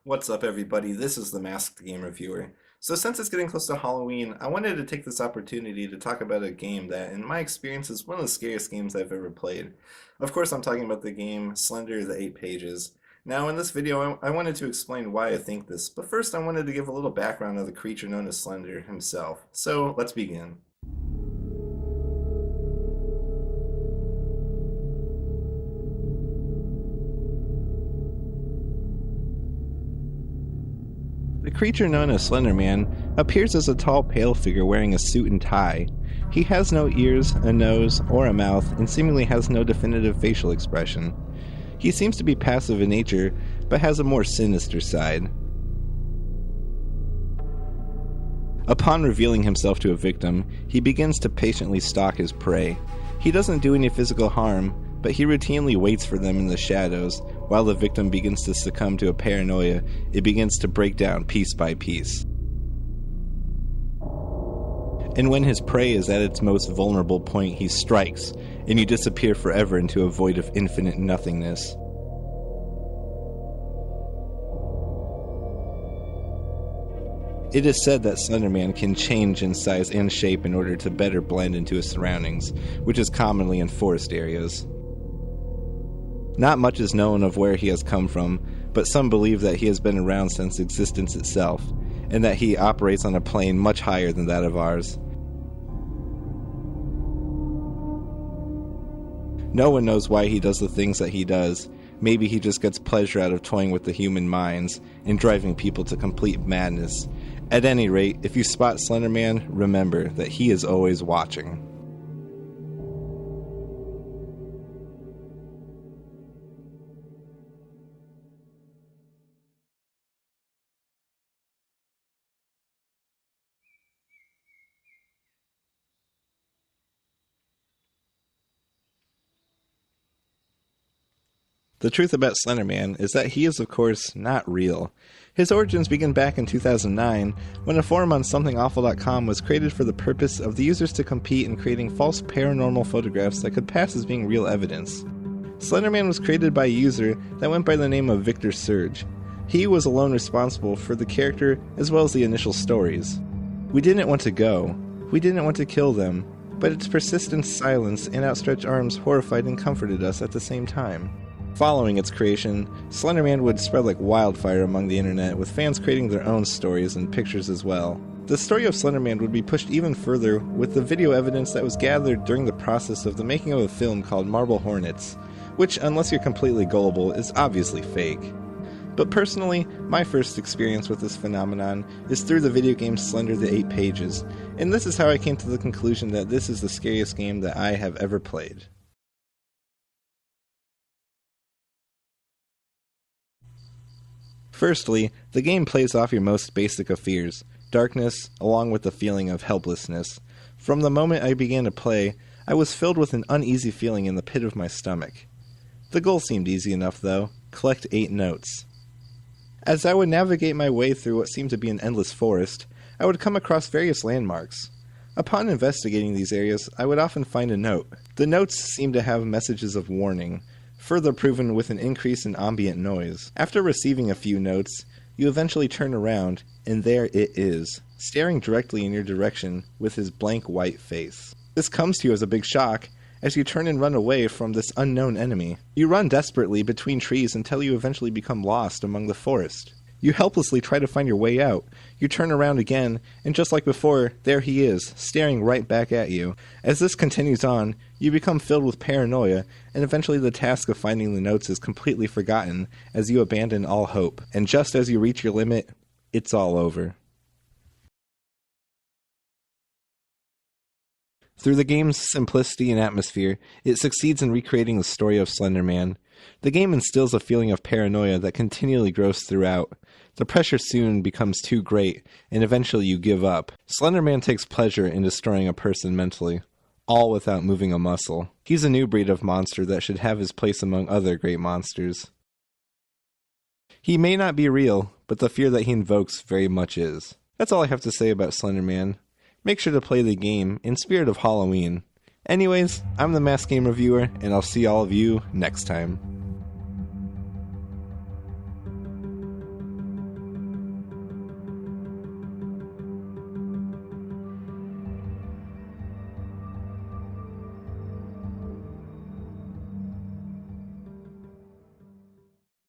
What's up, everybody? This is the Masked Game Reviewer. So, since it's getting close to Halloween, I wanted to take this opportunity to talk about a game that, in my experience, is one of the scariest games I've ever played. Of course, I'm talking about the game Slender the 8 Pages. Now, in this video, I wanted to explain why I think this, but first, I wanted to give a little background of the creature known as Slender himself. So, let's begin. The creature known as Slender Man appears as a tall, pale figure wearing a suit and tie. He has no ears, a nose, or a mouth, and seemingly has no definitive facial expression. He seems to be passive in nature, but has a more sinister side. Upon revealing himself to a victim, he begins to patiently stalk his prey. He doesn't do any physical harm, but he routinely waits for them in the shadows. While the victim begins to succumb to a paranoia, it begins to break down piece by piece. And when his prey is at its most vulnerable point, he strikes, and you disappear forever into a void of infinite nothingness. It is said that Slender Man can change in size and shape in order to better blend into his surroundings, which is commonly in forest areas. Not much is known of where he has come from, but some believe that he has been around since existence itself, and that he operates on a plane much higher than that of ours. No one knows why he does the things that he does. Maybe he just gets pleasure out of toying with the human minds and driving people to complete madness. At any rate, if you spot Slender Man, remember that he is always watching. The truth about Slender Man is that he is, of course, not real. His origins begin back in 2009, when a forum on somethingawful.com was created for the purpose of the users to compete in creating false paranormal photographs that could pass as being real evidence. Slender Man was created by a user that went by the name of Victor Surge. He was alone responsible for the character as well as the initial stories. We didn't want to go. We didn't want to kill them, but its persistent silence and outstretched arms horrified and comforted us at the same time. Following its creation, Slender Man would spread like wildfire among the internet, with fans creating their own stories and pictures as well. The story of Slender Man would be pushed even further with the video evidence that was gathered during the process of the making of a film called Marble Hornets, which, unless you're completely gullible, is obviously fake. But personally, my first experience with this phenomenon is through the video game Slender the 8 Pages, and this is how I came to the conclusion that this is the scariest game that I have ever played. Firstly, the game plays off your most basic of fears, darkness, along with the feeling of helplessness. From the moment I began to play, I was filled with an uneasy feeling in the pit of my stomach. The goal seemed easy enough, though: collect 8 notes. As I would navigate my way through what seemed to be an endless forest, I would come across various landmarks. Upon investigating these areas, I would often find a note. The notes seemed to have messages of warning, further proven with an increase in ambient noise. After receiving a few notes, you eventually turn around, and there it is, staring directly in your direction with his blank white face. This comes to you as a big shock, as you turn and run away from this unknown enemy. You run desperately between trees until you eventually become lost among the forest. You helplessly try to find your way out. You turn around again, and just like before, there he is, staring right back at you. As this continues on, you become filled with paranoia, and eventually the task of finding the notes is completely forgotten as you abandon all hope. And just as you reach your limit, it's all over. Through the game's simplicity and atmosphere, it succeeds in recreating the story of Slender Man. The game instills a feeling of paranoia that continually grows throughout. The pressure soon becomes too great, and eventually you give up. Slender Man takes pleasure in destroying a person mentally, all without moving a muscle. He's a new breed of monster that should have his place among other great monsters. He may not be real, but the fear that he invokes very much is. That's all I have to say about Slender Man. Make sure to play the game in spirit of Halloween. Anyways, I'm the Masked Game Reviewer, and I'll see all of you next time.